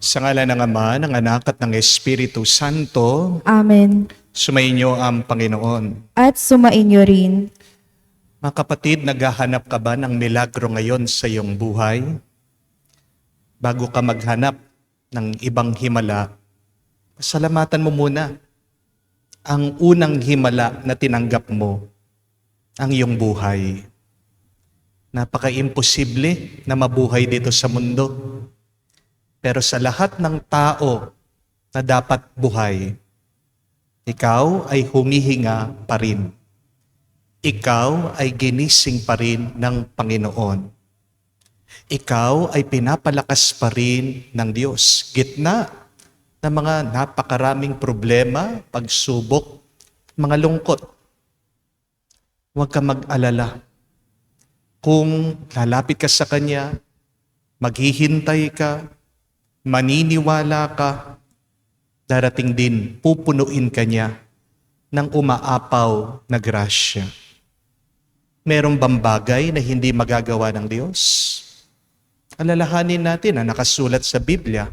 Sa ngalan ng Ama, ng Anak at ng Espiritu Santo, Amen. sumainyo ang Panginoon. At sumainyo rin. Mga kapatid, naghahanap ka ba ng milagro ngayon sa iyong buhay? Bago ka maghanap ng ibang himala, pasalamatan mo muna ang unang himala na tinanggap mo, ang iyong buhay. Napaka-imposible na mabuhay dito sa mundo. Pero sa lahat ng tao na dapat buhay, ikaw ay humihinga pa rin. Ikaw ay ginising pa rin ng Panginoon. Ikaw ay pinapalakas pa rin ng Diyos. Gitna ng mga napakaraming problema, pagsubok, mga lungkot. Huwag ka mag-alala. Kung lalapit ka sa Kanya, maghihintay ka, maniniwala ka, darating din, pupunuin ka niya ng umaapaw na grasya. Merong bang bagay na hindi magagawa ng Diyos? Alalahanin natin na nakasulat sa Biblia,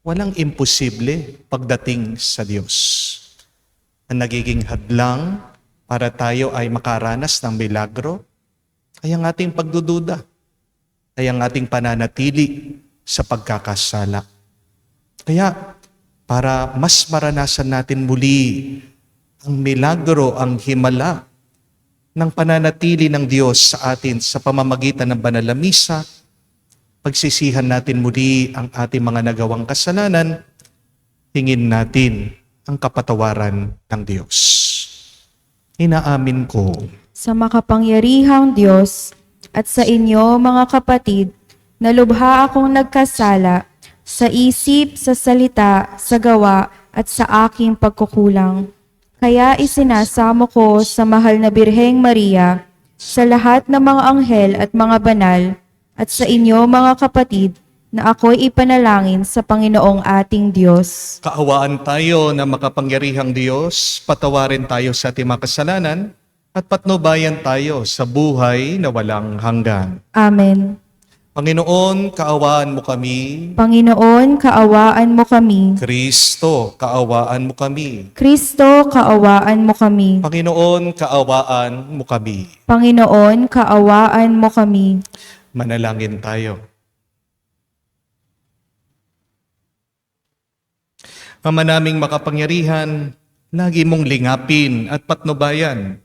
walang imposible pagdating sa Diyos. Ang nagiging hadlang para tayo ay makaranas ng milagro ay ang ating pagdududa, ay ang ating pananatili sa pagkakasala. Kaya, para mas maranasan natin muli ang milagro, ang himala ng pananatili ng Diyos sa atin sa pamamagitan ng banal na misa, pagsisihan natin muli ang ating mga nagawang kasalanan, hingin natin ang kapatawaran ng Diyos. Inaamin ko Sa makapangyarihang Diyos at sa inyo mga kapatid, na lubha akong nagkasala sa isip, sa salita, sa gawa at sa aking pagkukulang. Kaya isinasamo ko sa mahal na Birheng Maria, sa lahat ng mga anghel at mga banal, at sa inyo mga kapatid, na ako'y ipanalangin sa Panginoong ating Diyos. kaawaan tayo na makapangyarihang Diyos, patawarin tayo sa ating mga kasalanan, at patnubayan tayo sa buhay na walang hanggan. Amen. Panginoon, kaawaan mo kami. Panginoon, kaawaan mo kami. Kristo, kaawaan mo kami. Kristo, kaawaan mo kami. Panginoon, kaawaan mo kami. Panginoon, kaawaan mo kami. Manalangin tayo. Ama naming makapangyarihan, lagi mong lingapin at patnubayan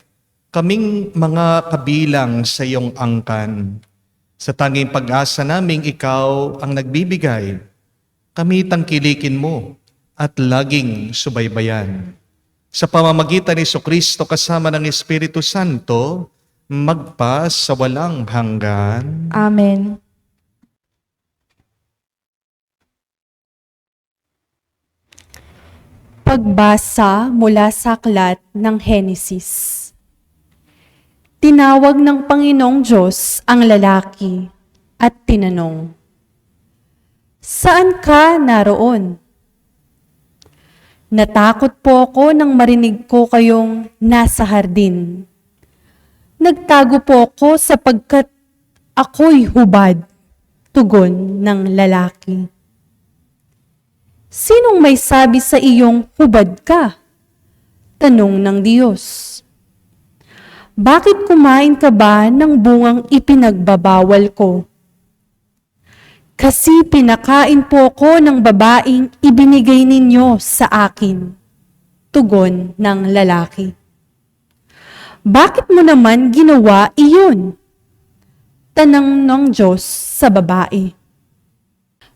kaming mga kabilang sa iyong angkan. Sa tanging pag-asa naming ikaw ang nagbibigay, kami tangkilikin mo at laging subaybayan. Sa pamamagitan ni Jesucristo kasama ng Espiritu Santo, magpa sa walang hanggan. Amen. Pagbasa mula sa aklat ng Henesis. Tinawag ng Panginoong Diyos ang lalaki at tinanong, "Saan ka naroon?" "Natakot po ako nang marinig ko kayong nasa hardin. Nagtago po ako sapagkat ako'y hubad," tugon ng lalaki. "Sinong may sabi sa iyong hubad ka?" tanong ng Diyos. "Bakit kumain ka ba ng bungang ipinagbabawal ko?" "Kasi pinakain po ko ng babaeng ibinigay ninyo sa akin," tugon ng lalaki. "Bakit mo naman ginawa iyon?" tanong ng Diyos sa babae.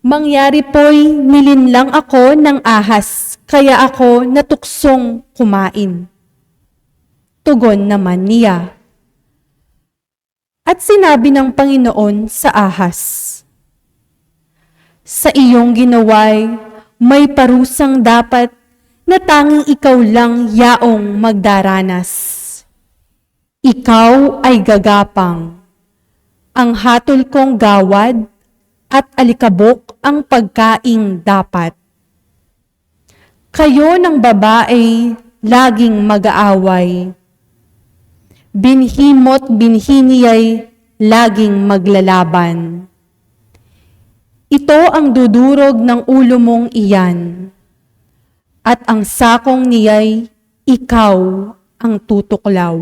"Mangyari po'y nilinlang ako ng ahas, kaya ako natuksong kumain," tugon naman niya. At sinabi ng Panginoon sa ahas, "Sa iyong ginaway, may parusang dapat na tanging ikaw lang yaong magdaranas. Ikaw ay gagapang. Ang hatol kong gawad at alikabok ang pagkaing dapat. Kayo ng babae laging mag-aaway. Binhi mo't binhi niya'y laging maglalaban. Ito ang dudurog ng ulo mong iyan, at ang sakong niya'y ikaw ang tutuklaw.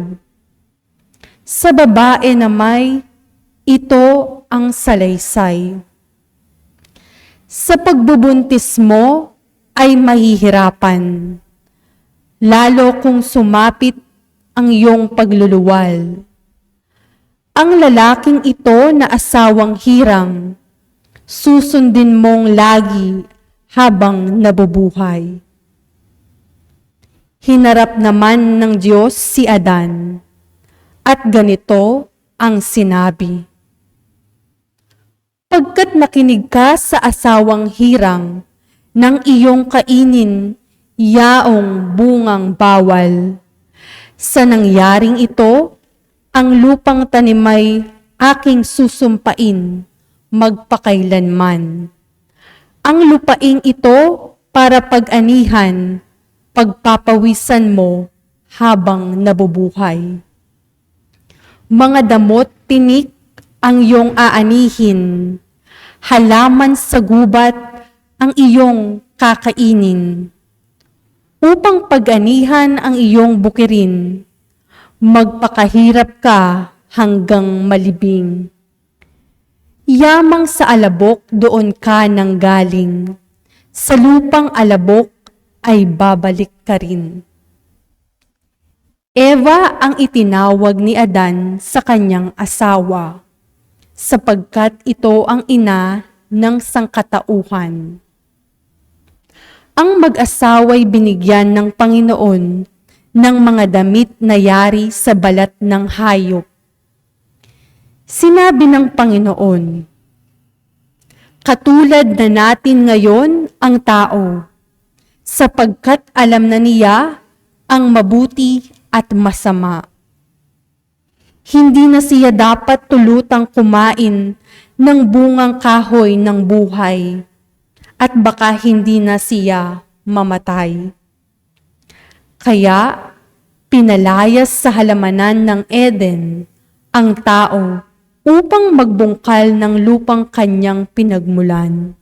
Sa babae na may, ito ang salaysay. Sa pagbubuntis mo ay mahihirapan, lalo kung sumapit ang iyong pagluluwal. Ang lalaking ito na asawang hirang, susundin mong lagi habang nabubuhay. Hinarap naman ng Diyos si Adan, at ganito ang sinabi. Pagkat nakinig ka sa asawang hirang, ng iyong kainin, yaong bungang bawal. Sa nangyaring ito, ang lupang tanimay aking susumpain, magpakailanman. Ang lupaing ito para pag-anihan, pagpapawisan mo habang nabubuhay. Mga damot tinik ang iyong aanihin, halaman sa gubat ang iyong kakainin. Upang pag-anihan ang iyong bukirin, magpakahirap ka hanggang malibing. Yamang sa alabok doon ka nang galing, sa lupang alabok ay babalik ka rin. Eva ang itinawag ni Adan sa kanyang asawa, sapagkat ito ang ina ng sangkatauhan. Ang mag-asawa'y binigyan ng Panginoon ng mga damit na yari sa balat ng hayop. Sinabi ng Panginoon, katulad na natin ngayon ang tao, sapagkat alam na niya ang mabuti at masama. Hindi na siya dapat tulutang kumain ng bungang kahoy ng buhay, at baka hindi na siya mamatay. Kaya, pinalayas sa halamanan ng Eden ang tao upang magbungkal ng lupang kanyang pinagmulan.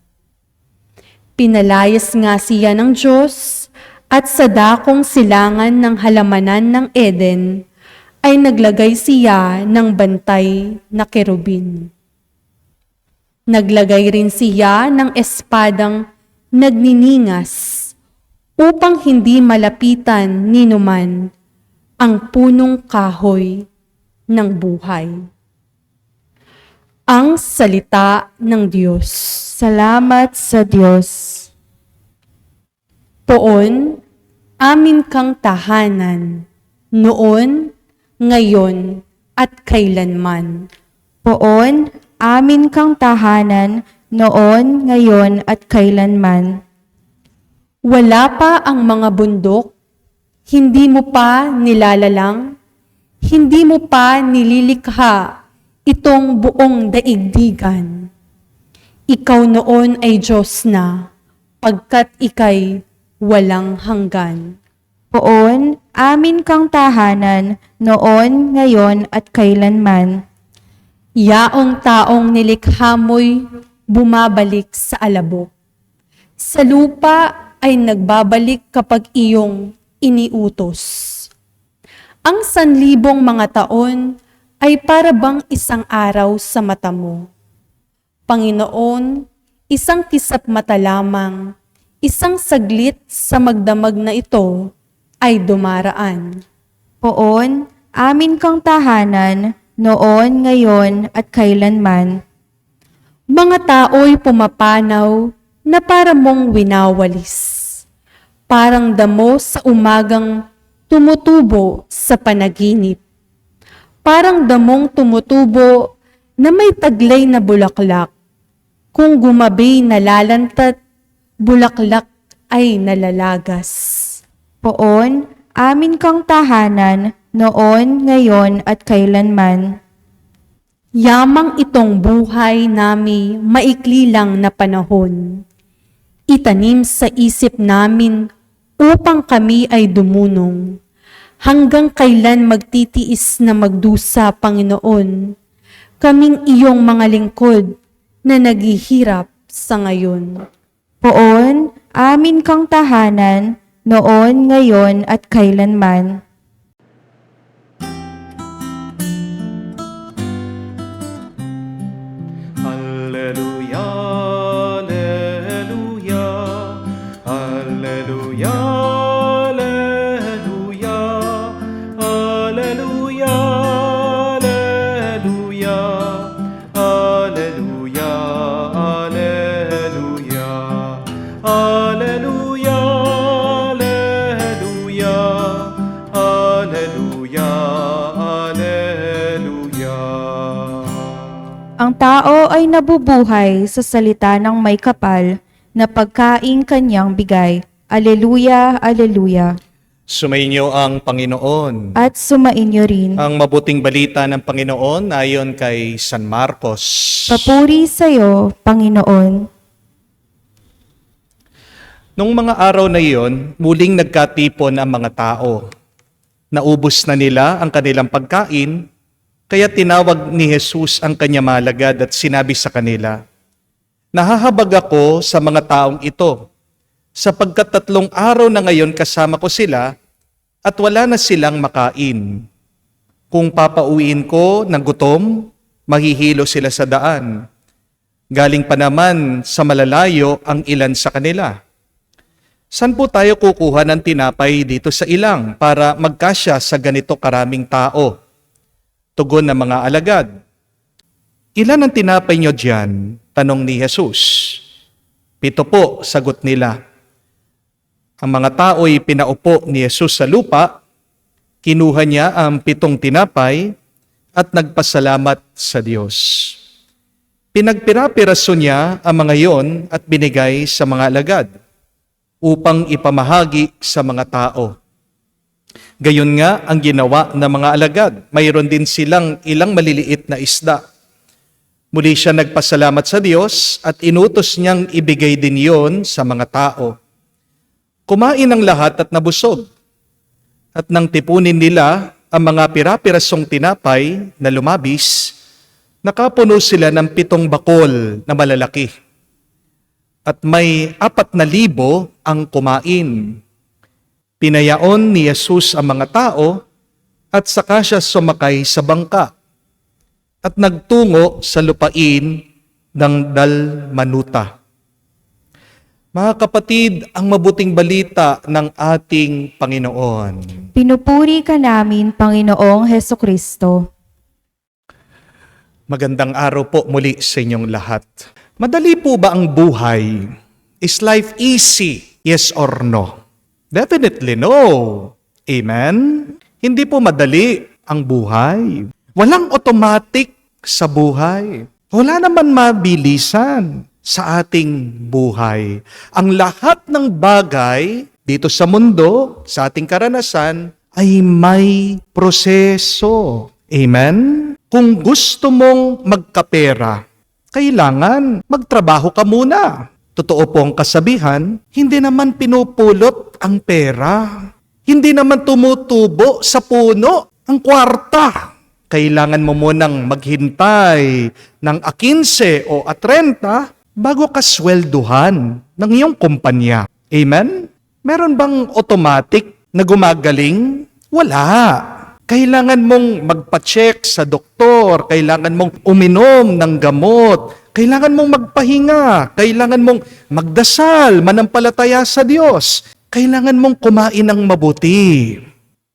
Pinalayas nga siya ng Diyos at sa dakong silangan ng halamanan ng Eden ay naglagay siya ng bantay na kerubin. Naglagay rin siya ng espadang nagniningas upang hindi malapitan ninuman ang punong kahoy ng buhay. Ang salita ng Diyos. Salamat sa Diyos. Poon, amin kang tahanan, noon, ngayon, at kailanman. Poon, amin kang tahanan, noon, ngayon, at kailanman. Wala pa ang mga bundok, hindi mo pa nilalalang, hindi mo pa nililikha itong buong daigdigan. Ikaw noon ay Diyos na, pagkat ika'y walang hanggan. Poon, amin kang tahanan, noon, ngayon, at kailanman. Yaong taong nilikha mo'y bumabalik sa alabok. Sa lupa ay nagbabalik kapag iyong iniutos. Ang 1,000 mga taon ay para bang isang araw sa mata mo. Panginoon, isang kisap mata lamang, isang saglit sa magdamag na ito ay dumaraan. Poon, amin kang tahanan, noon, ngayon, at kailanman. Mga tao'y pumapanaw na para mong winawalis. Parang damo sa umagang tumutubo sa panaginip. Parang damong tumutubo na may taglay na bulaklak. Kung gumabi nalalantat, bulaklak ay nalalagas. Poon, amin kang tahanan, noon, ngayon, at kailanman. Yamang itong buhay nami maikli lang na panahon. Itanim sa isip namin upang kami ay dumunong. Hanggang kailan magtitiis na magdusa, Panginoon, kaming iyong mga lingkod na naghihirap sa ngayon. Poon, amin kang tahanan, noon, ngayon, at kailanman. Alleluia, alleluia, alleluia, alleluia, alleluia, alleluia, alleluia, alleluia, alleluia, alleluia, alleluia, alleluia. Ang tao ay nabubuhay sa salita ng may kapal na pagkaing kanyang bigay. Aleluya, aleluya. Sumainyo ang Panginoon. At sumainyo rin. Ang mabuting balita ng Panginoon ayon kay San Marcos. Papuri sa iyo, Panginoon. Nung mga araw na iyon, muling nagkatipon ang mga tao. Naubos na nila ang kanilang pagkain, kaya tinawag ni Jesus ang kanyang mga alagad at sinabi sa kanila, "Nahahabag ako sa mga taong ito, sapagkat 3 araw na ngayon kasama ko sila at wala na silang makain. Kung papauwiin ko ng gutom, mahihilo sila sa daan. Galing pa naman sa malalayo ang ilan sa kanila. Saan po tayo kukuha ng tinapay dito sa ilang para magkasya sa ganito karaming tao?" Tugon ng mga alagad, "Ilan ang tinapay nyo diyan?" tanong ni Jesus. 7 po, sagot nila. Ang mga tao'y pinaupo ni Jesus sa lupa, kinuha niya ang 7 tinapay at nagpasalamat sa Diyos. Pinagpira-piraso niya ang mga iyon at binigay sa mga alagad upang ipamahagi sa mga tao. Gayon nga ang ginawa ng mga alagad. Mayroon din silang ilang maliliit na isda. Muli siya nagpasalamat sa Diyos at inutos niyang ibigay din yon sa mga tao. Kumain ang lahat at nabusog. At nang tipunin nila ang mga pira-pirasong tinapay na lumabis, nakapuno sila ng 7 bakol na malalaki. At may 4,000 ang kumain. Pinayaon ni Jesus ang mga tao at saka siya sumakay sa bangka at nagtungo sa lupain ng Dalmanuta. Mga kapatid, ang mabuting balita ng ating Panginoon. Pinupuri ka namin, Panginoong Hesukristo. Magandang araw po muli sa inyong lahat. Madali po ba ang buhay? Is life easy? Yes or no? Definitely no. Amen? Hindi po madali ang buhay. Walang automatic sa buhay. Wala naman mabilisan sa ating buhay. Ang lahat ng bagay dito sa mundo, sa ating karanasan, ay may proseso. Amen? Kung gusto mong magkapera, kailangan magtrabaho ka muna. Totoo po ang kasabihan, hindi naman pinupulot ang pera. Hindi naman tumutubo sa puno ang kwarta. Kailangan mo munang maghintay ng 15 o 30 bago ka swelduhan ng iyong kumpanya. Amen? Meron bang automatic na gumagaling? Wala. Kailangan mong magpa-check sa doktor, kailangan mong uminom ng gamot, kailangan mong magpahinga, kailangan mong magdasal, manampalataya sa Diyos, kailangan mong kumain ng mabuti.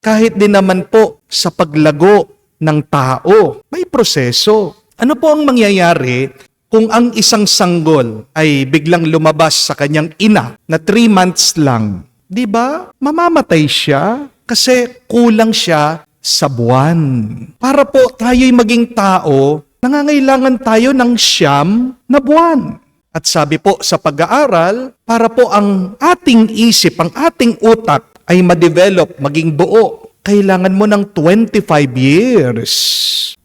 Kahit din naman po sa paglago ng tao, may proseso. Ano po ang mangyayari kung ang isang sanggol ay biglang lumabas sa kanyang ina na 3 months lang? Di ba? Mamamatay siya kasi kulang siya sa buwan. Para po tayo'y maging tao, nangangailangan tayo ng 9 na buwan. At sabi po sa pag-aaral, para po ang ating isip, ang ating utak ay ma-develop, maging buo, kailangan mo ng 25 years.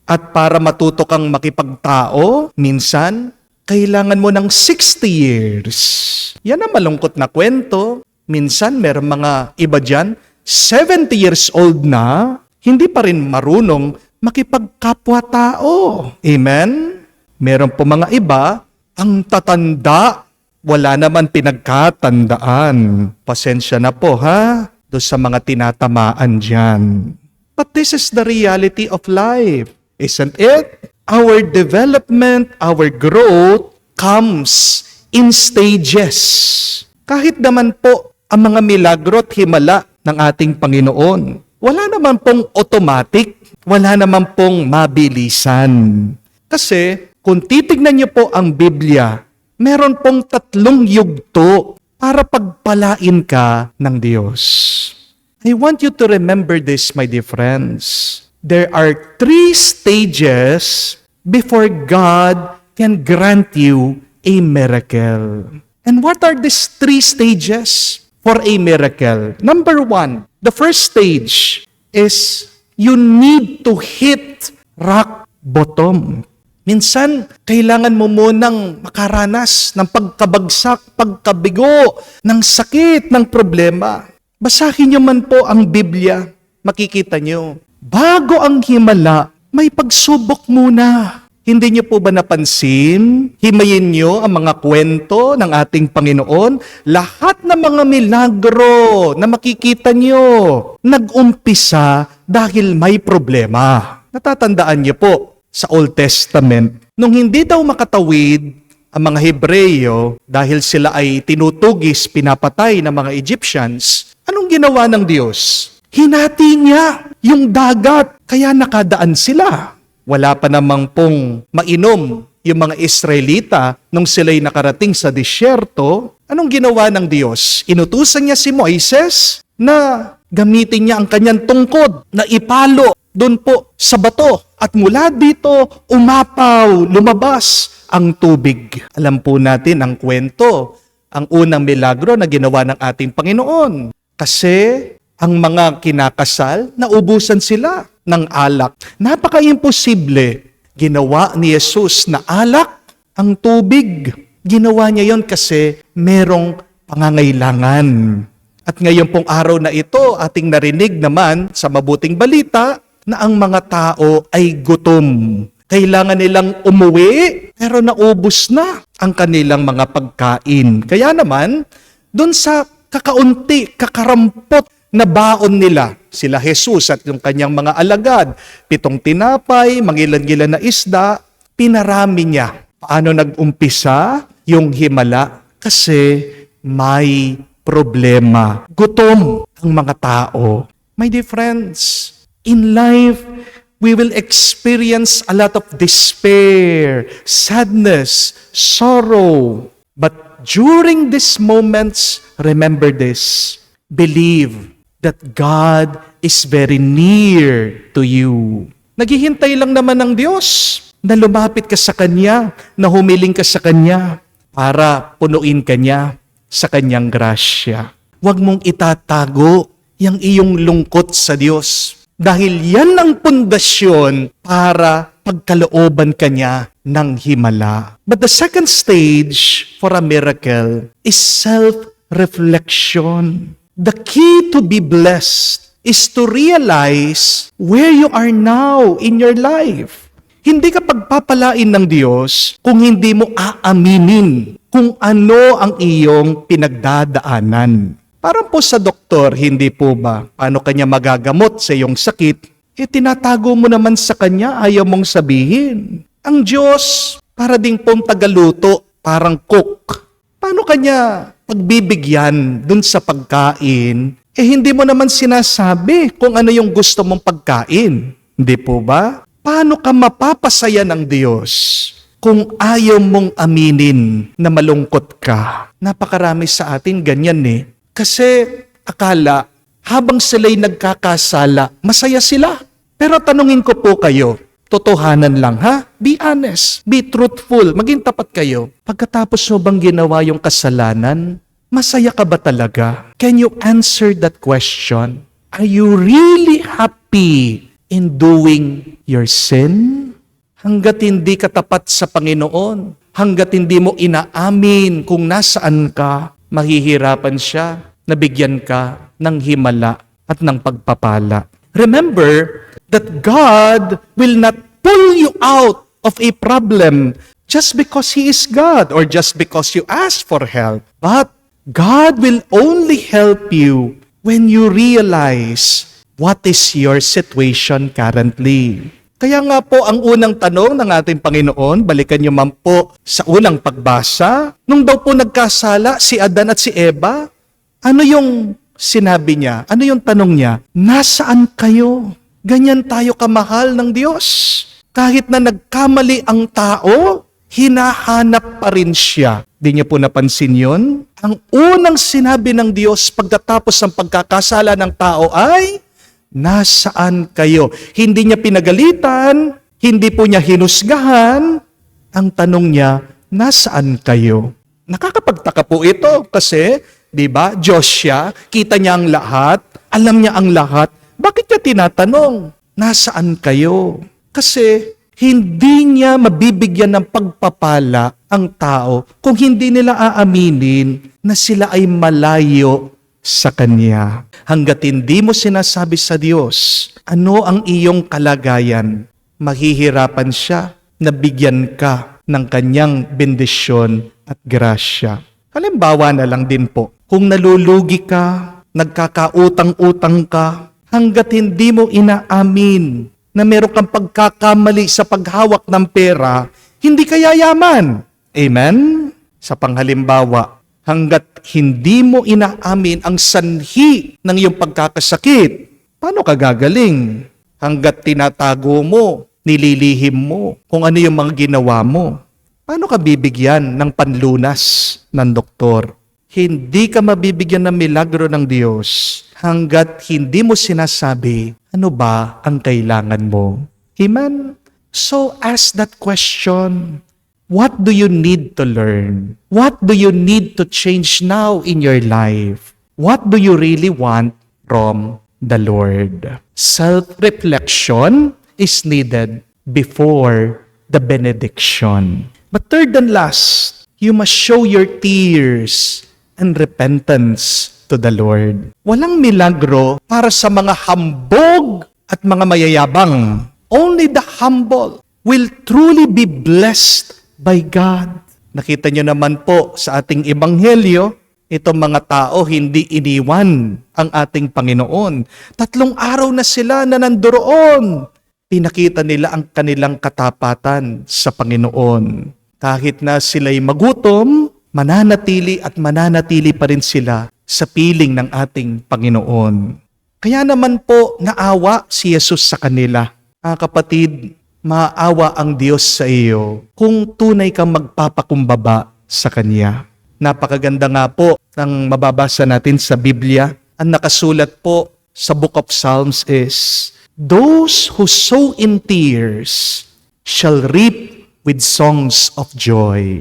At para matuto kang makipagtao, minsan, kailangan mo ng 60 years. Yan ang malungkot na kwento. Minsan, meron mga iba dyan, 70 years old na, hindi pa rin marunong makipagkapwa-tao. Amen? Meron po mga iba, Ang tatanda, wala naman pinagkatandaan. Pasensya na po ha, doon sa mga tinatamaan dyan. But this is the reality of life, isn't it? Our development, our growth comes in stages. Kahit naman po ang mga milagro at himala ng ating Panginoon, wala naman pong automatic, wala naman pong mabilisan. Kasi kung titignan niyo po ang Biblia, meron pong 3 yugto para pagpalain ka ng Diyos. I want you to remember this, my dear friends. There are 3 stages before God can grant you a miracle. And what are these 3 stages for a miracle? Number 1, the first stage is you need to hit rock bottom. Minsan, kailangan mo munang makaranas ng pagkabagsak, pagkabigo, ng sakit, ng problema. Basahin niyo man po ang Biblia, makikita niyo. Bago ang himala, may pagsubok muna. Hindi niyo po ba napansin? Himayin niyo ang mga kwento ng ating Panginoon. Lahat ng mga milagro na makikita niyo, nag-umpisa dahil may problema. Natatandaan niyo po sa Old Testament, nung hindi daw makatawid ang mga Hebreyo dahil sila ay tinutugis, pinapatay ng mga Egyptians, anong ginawa ng Diyos? Hinati niya yung dagat, kaya nakadaan sila. Wala pa namang pong mainom yung mga Israelita nung sila'y nakarating sa disyerto. Anong ginawa ng Diyos? Inutusan niya si Moises na gamitin niya ang kanyang tungkod na ipalo doon po sa bato. At mula dito, umapaw, lumabas ang tubig. Alam po natin ang kwento, ang unang milagro na ginawa ng ating Panginoon. Kasi ang mga kinakasal, naubusan sila ng alak. Napaka-imposible. Ginawa ni Jesus na alak ang tubig. Ginawa niya yon kasi merong pangangailangan. At ngayon pong araw na ito, ating narinig naman sa mabuting balita na ang mga tao ay gutom. Kailangan nilang umuwi, pero naubos na ang kanilang mga pagkain. Kaya naman, dun sa kakaunti, kakarampot na baon nila, sila Jesus at yung kanyang mga alagad, 7 tinapay, mangilan-gilan na isda, pinarami niya. Paano nag-umpisa yung himala? Kasi may problema. Gutom ang mga tao. My dear friends, in life, we will experience a lot of despair, sadness, sorrow. But during these moments, remember this, believe that God is very near to you. Naghihintay lang naman ng Diyos na lumapit ka sa Kanya, na humiling ka sa Kanya para punuin ka niya sa Kanyang grasya. Huwag mong itatago yung iyong lungkot sa Diyos dahil yan ang pundasyon para pagkalooban ka niya ng himala. But the second stage for a miracle is self-reflection. The key to be blessed is to realize where you are now in your life. Hindi ka pagpapalain ng Diyos kung hindi mo aaminin kung ano ang iyong pinagdadaanan. Parang po sa doktor, hindi po ba? Paano kanya magagamot sa iyong sakit? Tinatago mo naman sa Kanya, ayaw mong sabihin. Ang Diyos, para ding pong tagaluto, parang cook. Paano Kanya pagbibigyan dun sa pagkain, hindi mo naman sinasabi kung ano yung gusto mong pagkain. Hindi po ba? Paano ka mapapasaya ng Diyos kung ayaw mong aminin na malungkot ka? Napakarami sa atin ganyan Kasi akala, habang sila'y nagkakasala, masaya sila. Pero tanungin ko po kayo, totohanan lang ha? Be honest, be truthful, maging tapat kayo. Pagkatapos mo bang ginawa yung kasalanan, masaya ka ba talaga? Can you answer that question? Are you really happy in doing your sin? Hanggat hindi ka tapat sa Panginoon, hanggat hindi mo inaamin kung nasaan ka, mahihirapan siya na bigyan ka ng himala at ng pagpapala. Remember that God will not pull you out of a problem just because He is God or just because you ask for help. But God will only help you when you realize what is your situation currently. Kaya nga po, ang unang tanong ng ating Panginoon, balikan niyo man po sa unang pagbasa, nung daw po nagkasala si Adan at si Eva, ano yung sinabi niya? Ano yung tanong niya? Nasaan kayo? Ganyan tayo kamahal ng Diyos. Kahit na nagkamali ang tao, hinahanap pa rin siya. Di niyo po napansin yun? Ang unang sinabi ng Diyos pagkatapos ng pagkakasala ng tao ay, nasaan kayo? Hindi niya pinagalitan, hindi po niya hinusgahan. Ang tanong niya, nasaan kayo? Nakakapagtaka po ito kasi, di ba, Diyos siya, kita niya ang lahat, alam niya ang lahat. Bakit niya tinatanong, nasaan kayo? Kasi hindi niya mabibigyan ng pagpapala ang tao kung hindi nila aaminin na sila ay malayo sa Kanya. Hanggat hindi mo sinasabi sa Diyos, ano ang iyong kalagayan, mahihirapan siya na bigyan ka ng Kanyang bendisyon at grasya. Halimbawa na lang din po, kung nalulugi ka, nagkakautang-utang ka, hanggat hindi mo inaamin na meron kang pagkakamali sa paghawak ng pera, hindi ka yayaman. Amen? Sa panghalimbawa, hanggat hindi mo inaamin ang sanhi ng iyong pagkakasakit, paano ka gagaling? Hanggat tinatago mo, nililihim mo kung ano yung mga ginawa mo, paano ka bibigyan ng panlunas ng doktor? Hindi ka mabibigyan ng milagro ng Diyos hanggat hindi mo sinasabi, ano ba ang kailangan mo? Amen? So ask that question. What do you need to learn? What do you need to change now in your life? What do you really want from the Lord? Self-reflection is needed before the benediction. But third and last, you must show your tears and repentance to the Lord. Walang milagro para sa mga hambog at mga mayayabang. Only the humble will truly be blessed by God. Nakita nyo naman po sa ating ebanghelyo, itong mga tao hindi iniwan ang ating Panginoon. 3 araw na sila na nandoon. Pinakita nila ang kanilang katapatan sa Panginoon. Kahit na sila'y magutom, mananatili at mananatili pa rin sila sa piling ng ating Panginoon. Kaya naman po naawa si Jesus sa kanila. Kapatid, maawa ang Diyos sa iyo kung tunay kang magpapakumbaba sa Kanya. Napakaganda nga po ng mababasa natin sa Biblia. Ang nakasulat po sa Book of Psalms is, those who sow in tears shall reap with songs of joy.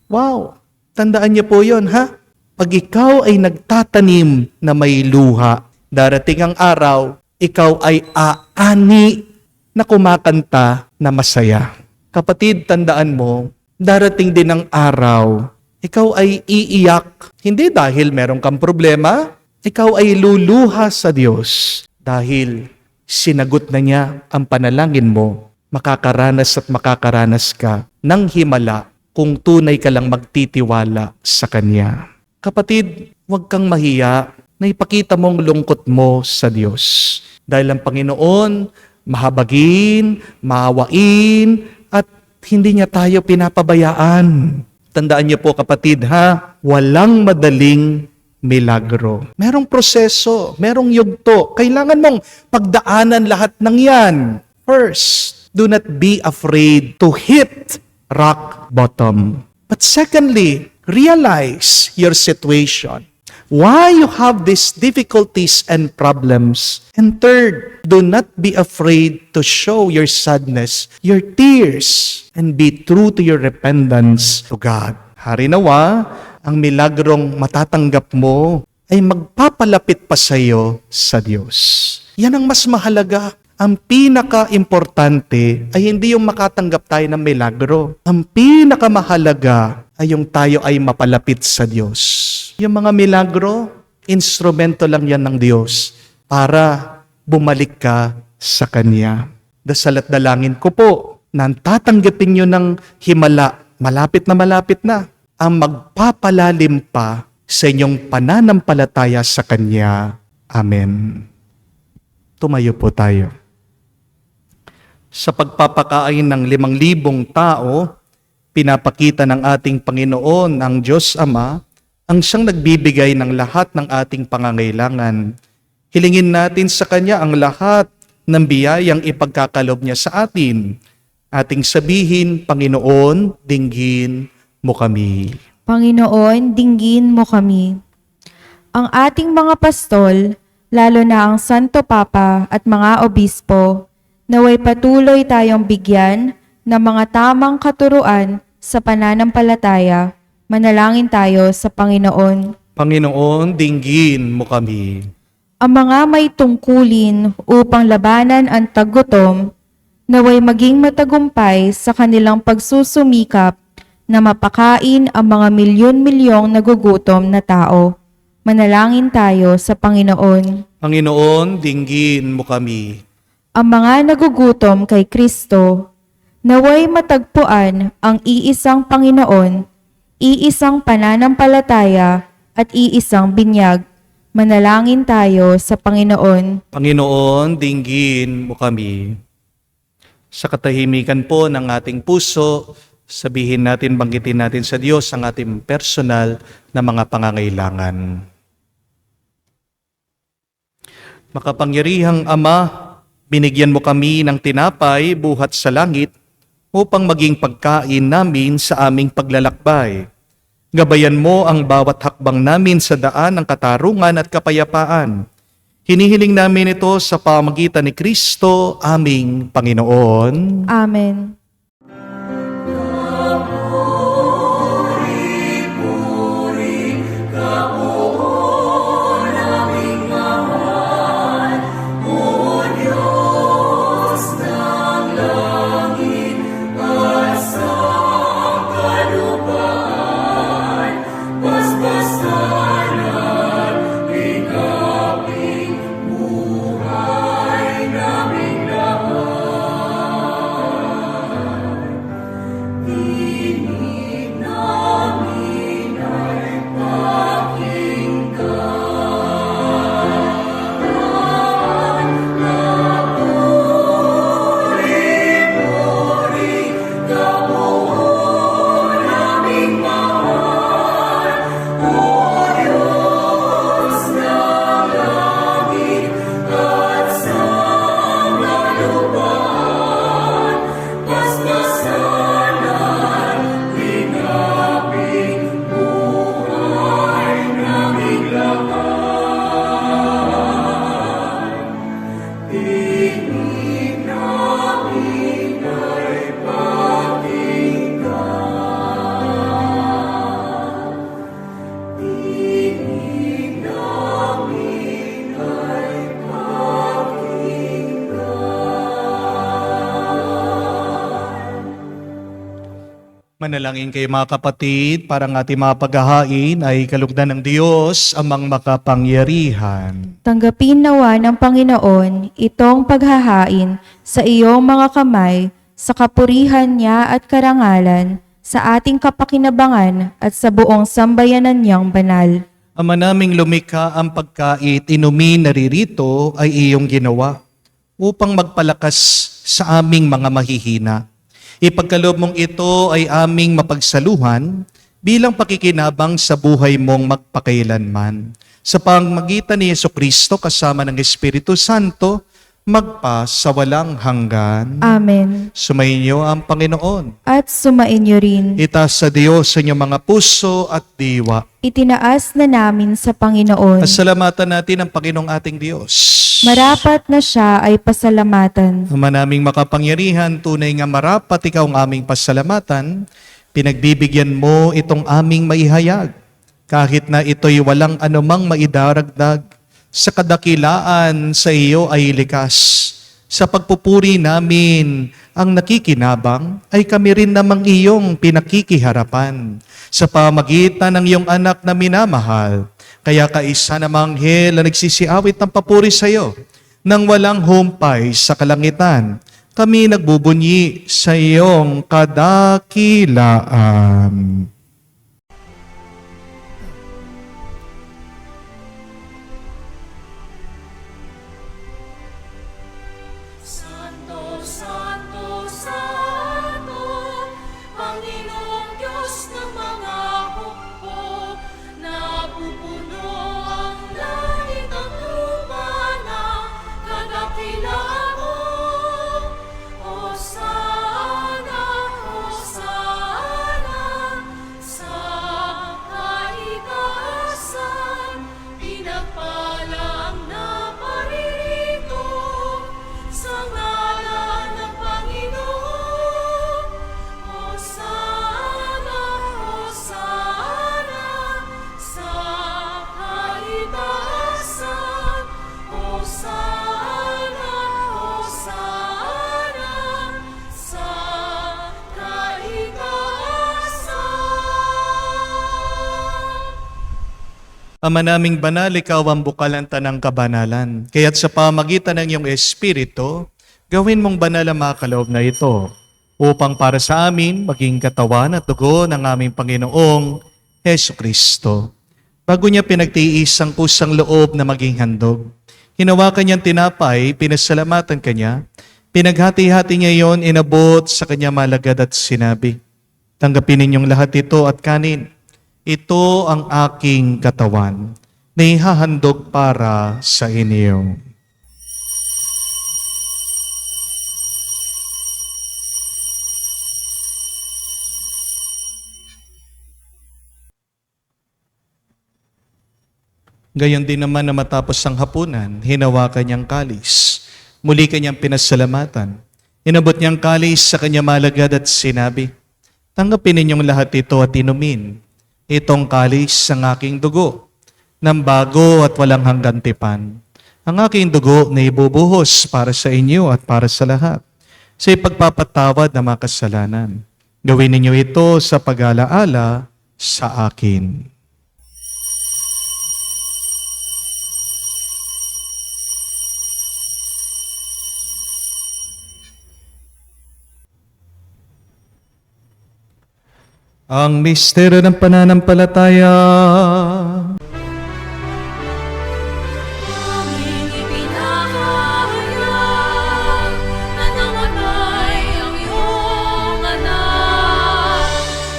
Wow! Tandaan niyo po yon, ha? Pag ikaw ay nagtatanim na may luha, darating ang araw, ikaw ay aani na kumakanta na masaya. Kapatid, tandaan mo, darating din ang araw, ikaw ay iiyak. Hindi dahil meron kang problema, ikaw ay luluha sa Diyos dahil sinagot na niya ang panalangin mo. Makakaranas at makakaranas ka ng himala kung tunay ka lang magtitiwala sa Kanya. Kapatid, huwag kang mahiya na ipakita mong lungkot mo sa Diyos. Dahil ang Panginoon, mahabagin, maawain, at hindi niya tayo pinapabayaan. Tandaan niyo po kapatid ha, walang madaling milagro. Merong proseso, merong yugto. Kailangan mong pagdaanan lahat ng yan. First, do not be afraid to hit rock bottom. But secondly, realize your situation. Why you have these difficulties and problems. And third, do not be afraid to show your sadness, your tears, and be true to your repentance to God. Hari nawa, ang milagrong matatanggap mo ay magpapalapit pa sa iyo sa Diyos. Yan ang mas mahalaga. Ang pinaka-importante ay hindi yung makatanggap tayo ng milagro. Ang pinakamahalaga ay yung tayo ay mapalapit sa Diyos. Yung mga milagro, instrumento lang yan ng Diyos para bumalik ka sa Kanya. Dasal at dalangin ko po na tatanggapin nyo ng himala malapit na ang magpapalalim pa sa inyong pananampalataya sa Kanya. Amen. Tumayo po tayo. Sa pagpapakain ng 5,000 tao, pinapakita ng ating Panginoon, ang Diyos Ama, ang siyang nagbibigay ng lahat ng ating pangangailangan. Hilingin natin sa Kanya ang lahat ng biyayang ipagkakalob niya sa atin. Ating sabihin, Panginoon, dinggin mo kami. Panginoon, dinggin mo kami. Ang ating mga pastol, lalo na ang Santo Papa at mga obispo, naway patuloy tayong bigyan ng mga tamang katuruan sa pananampalataya. Manalangin tayo sa Panginoon. Panginoon, dinggin mo kami. Ang mga may tungkulin upang labanan ang taggutom, naway maging matagumpay sa kanilang pagsusumikap na mapakain ang mga milyon-milyong nagugutom na tao. Manalangin tayo sa Panginoon. Panginoon, dinggin mo kami. Ang mga nagugutom kay Kristo, naway matagpuan ang iisang Panginoon, iisang pananampalataya at iisang binyag. Manalangin tayo sa Panginoon. Panginoon, dinggin mo kami. Sa katahimikan po ng ating puso, sabihin natin, banggitin natin sa Diyos ang ating personal na mga pangangailangan. Makapangyarihang Ama, binigyan mo kami ng tinapay buhat sa langit upang maging pagkain namin sa aming paglalakbay. Gabayan mo ang bawat hakbang namin sa daan ng katarungan at kapayapaan. Hinihiling namin ito sa pamagitan ni Kristo, aming Panginoon. Amen. Manalangin kayo mga kapatid, para ang ating mga paghahain ay kalugdan ng Diyos amang makapangyarihan. Tanggapin nawa ng Panginoon itong paghahain sa iyong mga kamay sa kapurihan niya at karangalan, sa ating kapakinabangan at sa buong sambayanan niyang banal. Ama naming lumikha, ang pagkait inumin naririto ay iyong ginawa upang magpalakas sa aming mga mahihina. Ipagkaloob mong ito ay aming mapagsaluhan bilang pakikinabang sa buhay mong magpakailanman. Sa pamamagitan ni Jesucristo kasama ng Espiritu Santo, magpa sa walang hanggan. Amen. Sumainyo ang Panginoon. At sumainyo rin. Itaas sa Diyos sa inyong mga puso at diwa. Itinaas na namin sa Panginoon. Pasalamatan natin ang Panginoong ating Diyos. Marapat na siya ay pasalamatan. Ama naming makapangyarihan, tunay nga marapat ikaw ang aming pasalamatan, pinagbibigyan mo itong aming maihayag, kahit na ito'y walang anumang maidaragdag, sa kadakilaan sa iyo ay likas. Sa pagpupuri namin ang nakikinabang, ay kami rin namang iyong pinakikiharapan sa pamagitan ng iyong anak na minamahal. Kaya kaisa namang anghel na nagsisiawit ng papuri sa iyo nang walang humpay sa kalangitan. kami nagbubunyi sa iyong kadakilaan. Santo, Santo, Santo, Panginoong Diyos ng mga hukbo, napupuno ang langit at lupa ng kadakilaan mo. Hosana, Hosana, sa kaitaasan, pinagpala ang naparirito sa ngalan ng Panginoon. Hosana, Hosana, sa kaitaasan. Hosana, Hosana, sa kaitaasan. Ama naming banal, ikaw ang bukalanta ng kabanalan. Kaya't sa pamagitan ng iyong Espiritu, gawin mong banal ang mga kaloob na ito, upang para sa amin maging katawan at dugo ng aming Panginoong Heso Kristo. Bago niya pinagtiis ang kusang loob na maging handog, hinawakan niyang tinapay, pinasalamatan kanya, pinaghati-hati niya iyon, inabot sa kanya malagad at sinabi, "Tanggapin ninyong lahat ito at kanin. Ito ang aking katawan na ihahandog para sa inyo." Gayon din naman na matapos ang hapunan, hinawakan niyang kalis. Muli kanyang pinasalamatan. Inabot niyang kalis sa kanya malagad at sinabi, "Tanggapin ninyong lahat ito at inumin. Itong kalis ang aking dugo, ng bago at walang hanggang tipan. Ang aking dugo na ibubuhos para sa inyo at para sa lahat, sa ipagpapatawad ng mga kasalanan. Gawin ninyo ito sa pag-alaala sa akin." Ang misteryo ng pananampalataya. Aming ipinahayag na namatay ang iyong anak,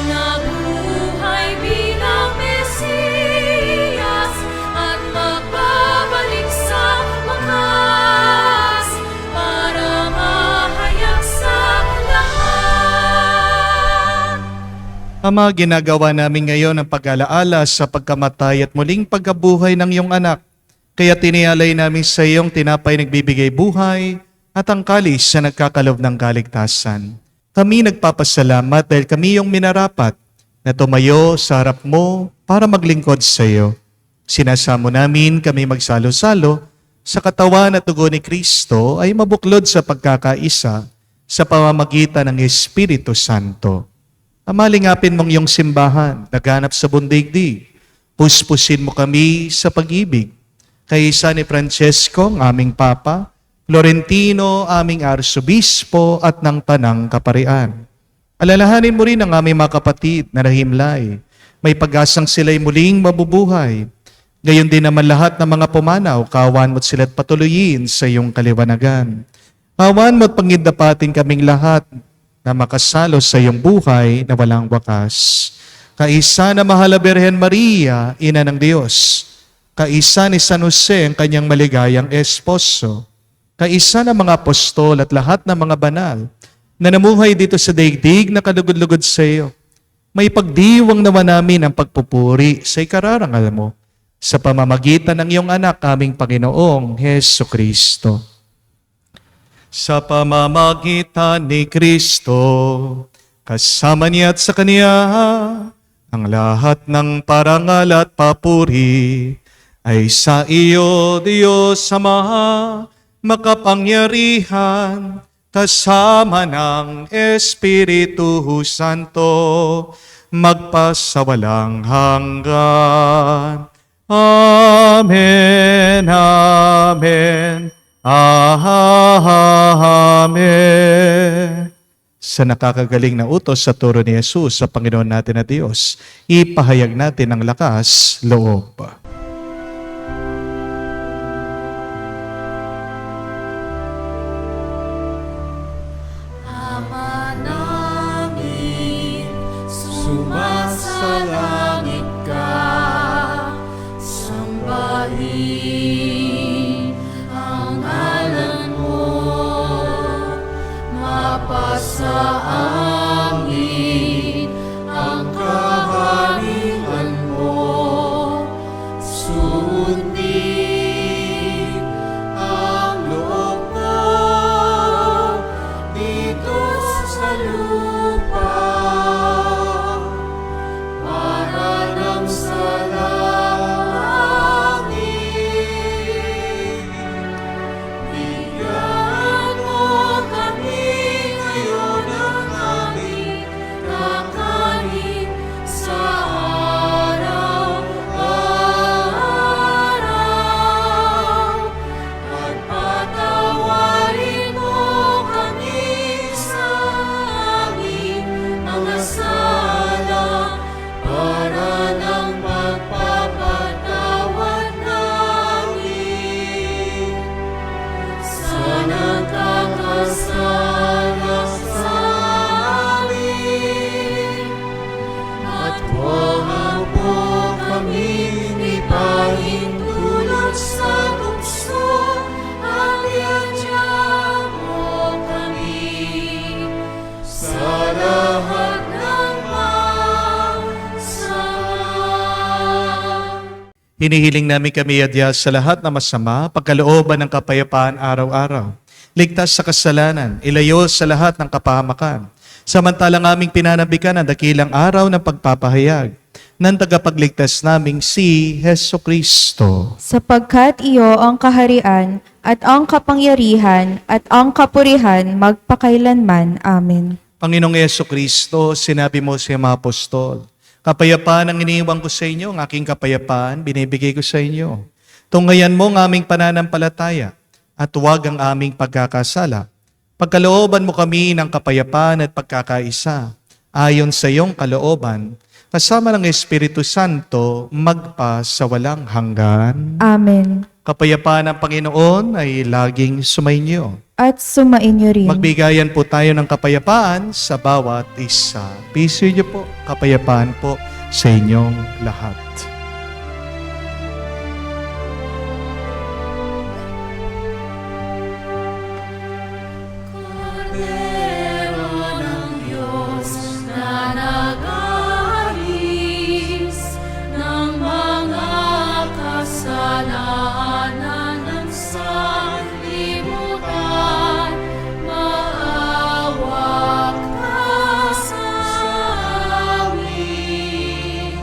nabuhay bilang Mesiyas at magbabalik sa wakas para mahayag sa lahat. Ama, ginagawa namin ngayon ang pag-alaala sa pagkamatay at muling pagkabuhay ng iyong anak. Kaya tinialay namin sa iyong tinapay nagbibigay buhay at ang kalis na nagkakalob ng kaligtasan. Kami nagpapasalamat dahil kami yung minarapat na tumayo sa harap mo para maglingkod sa iyo. Sinasamo namin kami magsalo-salo sa katawan at dugo ni Kristo ay mabuklod sa pagkakaisa sa pamamagitan ng Espiritu Santo. Amalingapin mong iyong simbahan, naganap sa bundigdig. Puspusin mo kami sa pag-ibig. Kay San Francesco, ang aming Papa, Florentino, aming Arsobispo at ng Tanang Kaparian. Alalahanin mo rin ang aming mga kapatid na nahimlay. May pag-asang sila'y muling mabubuhay. Gayon din naman lahat ng mga pumanaw, kawan mo't sila't patuloyin sa iyong kaliwanagan. Kawan mo't pangindapatin kaming lahat na makasalo sa iyong buhay na walang wakas. Kaisa na mahal na Birhen Maria, Ina ng Diyos. Kaisa ni San Jose, ang kanyang maligayang esposo. Kaisa ng mga apostol at lahat ng mga banal na namuhay dito sa daigdig na kalugod-lugod sa iyo. May pagdiwang naman namin ang pagpupuri sa ikararangal mo sa pamamagitan ng iyong anak, aming Panginoong Heso Kristo. Sa pamamagitan ni Kristo, kasama niya at sa Kaniya, ang lahat ng parangal at papuri ay sa iyo, Diyos Ama, makapangyarihan, kasama ng Espiritu Santo, magpasawalang hanggan. Amen, Amen. Amen. Sa nakakagaling na utos sa turo ni Jesus sa Panginoon natin na Diyos, ipahayag natin ang lakas loob. Ama namin, sumasalangit ka, sambahin ang ngalan mo, mapasa amin ang kaharian mo, sundin ang loob mo dito sa lupa para nang sa langit. Bigyan mo kami ngayon ng aming kakanin sa araw-araw. At patawarin mo kami sa aming mga sala para ng pagpapatawad namin sa nagkakasala sa amin. At huwag mo kami ipahintulot sa tukso, at iadya mo kami sa lahat ng masama. Hinihiling namin kami adya sa lahat na masama, pagkalooban ng kapayapaan araw-araw. Ligtas sa kasalanan, ilayo sa lahat ng kapahamakan. Samantalang aming pinanabikan ang dakilang araw ng pagpapahayag ng tagapagligtas naming si Heso Kristo. Sapagkat iyo ang kaharian at ang kapangyarihan at ang kapurihan magpakailanman. Amen. Panginoong Yeso Kristo, sinabi mo sa mga apostol, kapayapaan ang iniiwan ko sa inyo, ang aking kapayapaan binibigay ko sa inyo. Tunghayan mo ang aming pananampalataya at huwag ang aming pagkakasala. Pagkalooban mo kami ng kapayapaan at pagkakaisa, ayon sa iyong kalooban, kasama ng Espiritu Santo, magpa sa walang hanggan. Amen. Kapayapaan ng Panginoon ay laging sumainyo. At sumainyo rin. Magbigayan po tayo ng kapayapaan sa bawat isa. Piso niyo po, kapayapaan po sa inyong lahat. Kordero ng Diyos na nag-aalis ng mga kasalanan ng sanlibutan, maawa ka sa amin.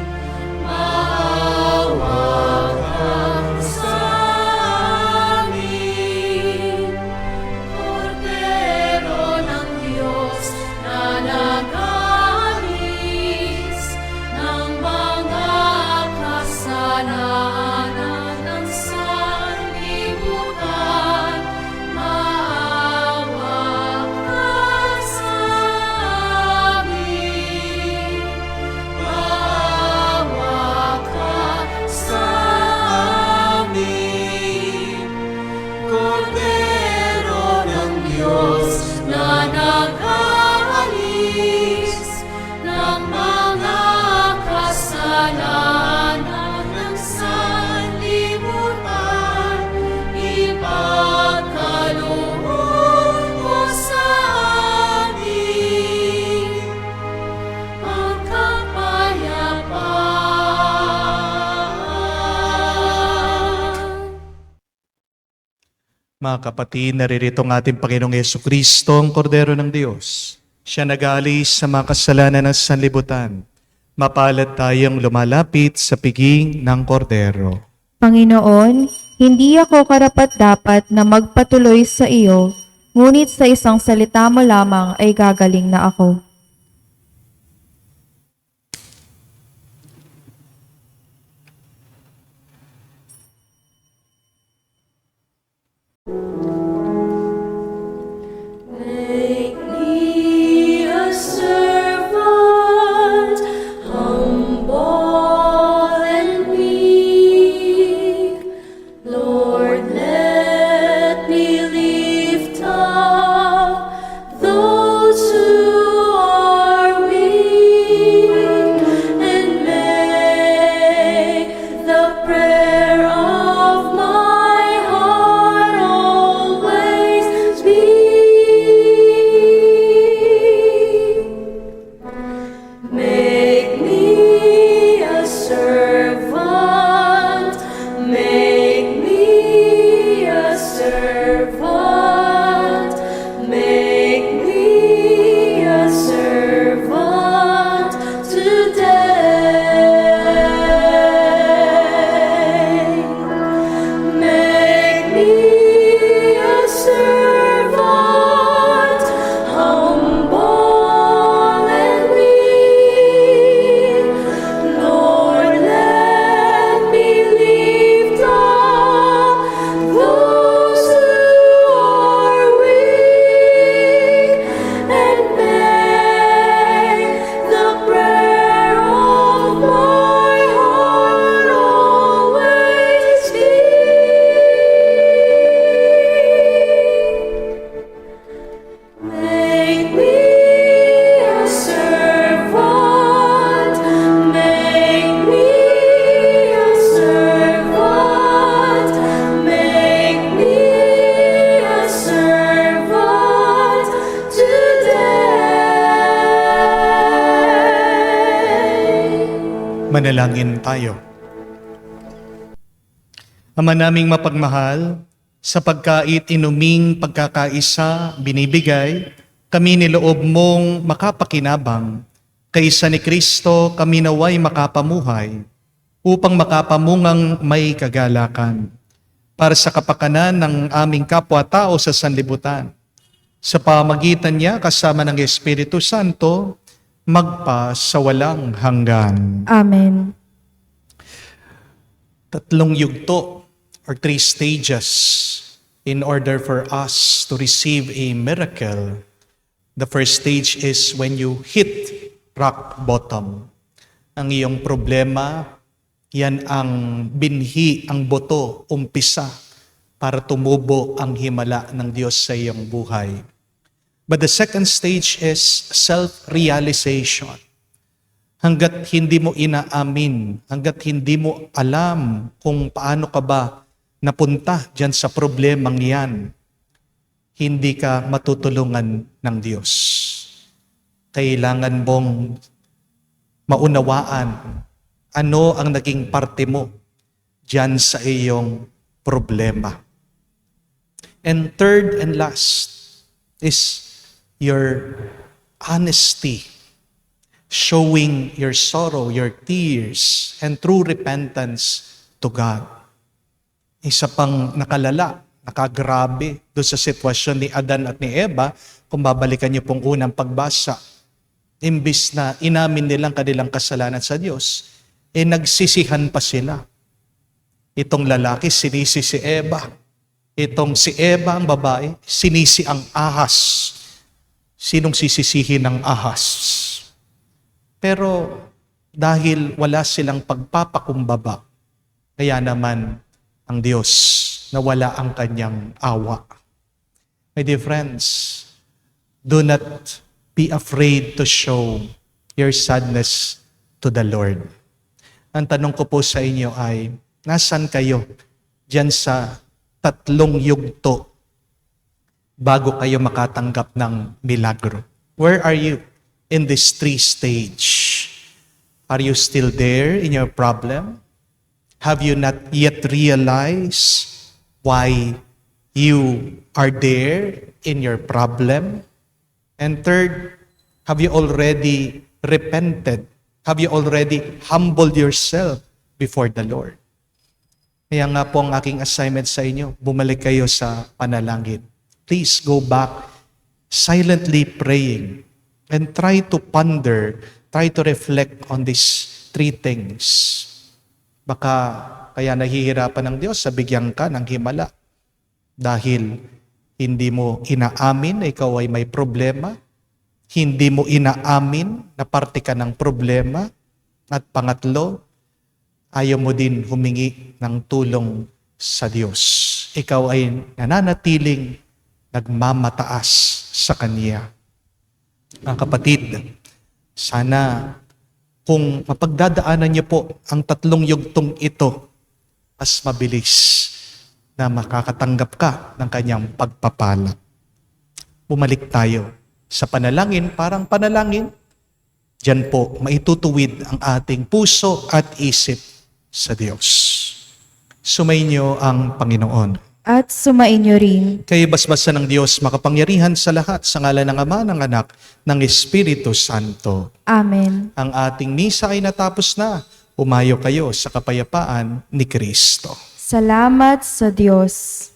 Maawa ka sa amin. Kordero ng Diyos na nag-aalis ng mga kasalanan ng sanlibutan, maawa ka sa amin. Maawa ka sa amin. Kordero ng Diyos na nag-aalis ng mga kasalanan ng sanlibutan, ipagkaloob mo sa amin ang kapayapaan. Mga kapatid, naririto ang ating Panginoong Yeso Kristo, ang Kordero ng Diyos. Siya nag-aalis sa mga kasalanan ng sanlibutan. Mapalad tayong lumalapit sa piging ng Kordero. Panginoon, hindi ako karapat-dapat na magpatuloy sa iyo, ngunit sa isang salita mo lamang ay gagaling na ako. Manalangin tayo. Ama naming mapagmahal, sa pagkait inuming pagkakaisa binibigay, kami niloob mong makapakinabang, kaysa ni Kristo kami naway makapamuhay, upang makapamungang may kagalakan, para sa kapakanan ng aming kapwa-tao sa sanlibutan. Sa pamagitan niya kasama ng Espiritu Santo, magpa sa walang hanggan. Amen. 3 yugto or 3 stages in order for us to receive a miracle. The first stage is when you hit rock bottom. Ang iyong problema, yan ang binhi, ang boto, umpisa para tumubo ang himala ng Diyos sa iyong buhay. But the second stage is self-realization. Hanggat hindi mo inaamin, hanggat hindi mo alam kung paano ka ba napunta dyan sa problemang yan, hindi ka matutulungan ng Diyos. Kailangan mong maunawaan ano ang naging parte mo dyan sa iyong problema. And third and last is your honesty, showing your sorrow, your tears, and true repentance to God. Isa pang nakalala, nakagrabe doon sa sitwasyon ni Adan at ni Eva, kung babalikan niyo pong unang pagbasa. Imbis na inamin nilang kanilang kasalanan sa Diyos, nagsisihan pa sila. Itong lalaki, sinisi si Eva. Itong si Eva, ang babae, sinisi ang ahas. Sinong sisisihin ng ahas? Pero dahil wala silang pagpapakumbaba, kaya naman ang Diyos nawala ang kanyang awa. My dear friends, do not be afraid to show your sadness to the Lord. Ang tanong ko po sa inyo ay, nasan kayo diyan sa 3 yugto bago kayo makatanggap ng milagro? Where are you in this 3 stage? Are you still there in your problem? Have you not yet realized why you are there in your problem? And third, have you already repented? Have you already humbled yourself before the Lord? Kaya nga po ang aking assignment sa inyo, bumalik kayo sa panalangin. Please go back silently praying and try to ponder, try to reflect on these 3 things. Baka kaya nahihirapan ng Diyos sa bigyan ka ng himala dahil hindi mo inaamin na ikaw ay may problema, hindi mo inaamin na parte ka ng problema, at pangatlo, ayaw mo din humingi ng tulong sa Diyos. Ikaw ay nananatiling nagmamataas sa Kanya. Mga kapatid, sana kung mapagdadaanan niyo po ang 3 yugtong ito, mas mabilis na makakatanggap ka ng kanyang pagpapala. Bumalik tayo sa panalangin, parang panalangin. Diyan po maitutuwid ang ating puso at isip sa Diyos. Sumainyo ang Panginoon. At sumainyo rin. Kayo basbasa ng Diyos, makapangyarihan sa lahat, sa ngalan ng Ama, ng Anak, ng Espiritu Santo. Amen. Ang ating misa ay natapos na. Umayo kayo sa kapayapaan ni Kristo. Salamat sa Diyos.